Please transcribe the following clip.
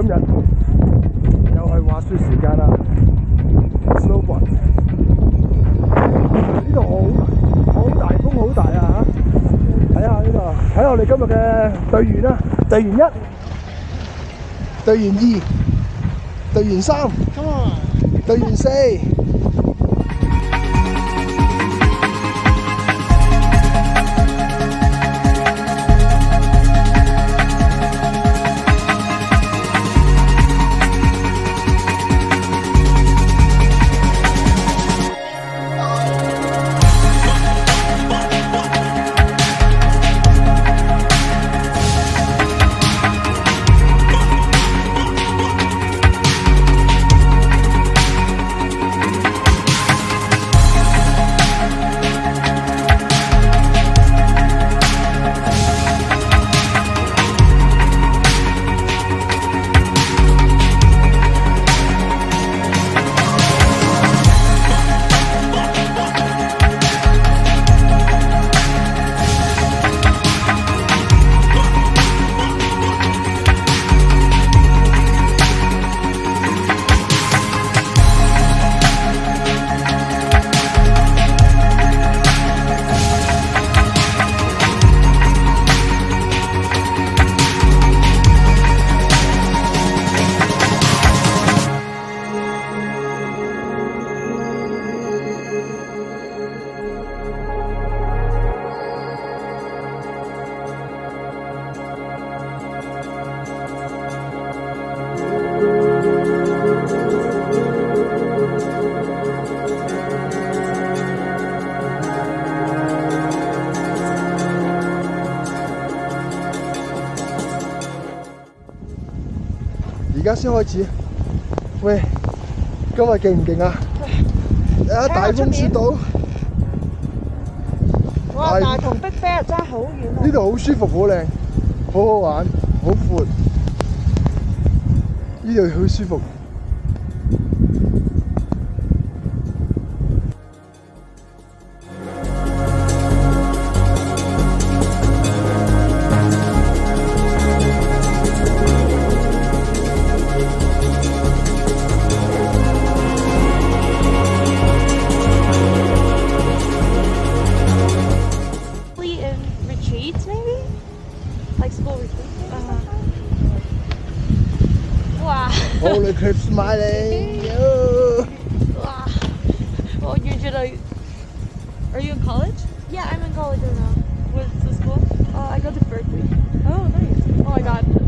日又係滑雪時間啦 ，snowboard。呢度好大風，好大啊！睇下呢度，睇下我哋今日嘅隊員啦，隊員1、隊員2、隊員3、隊員4。而家先開始，喂，今日勁唔勁啊？大風雪到，哇！但係同 Big Bear 爭好遠啊！呢度好舒服，好靚，好好玩，好闊，呢度好舒服。Holy crap, smiling! Wow. Well, usually, are you in college? Yeah, I'm in college right now. What's the school? I go to Berkeley. Oh, nice. Oh my God.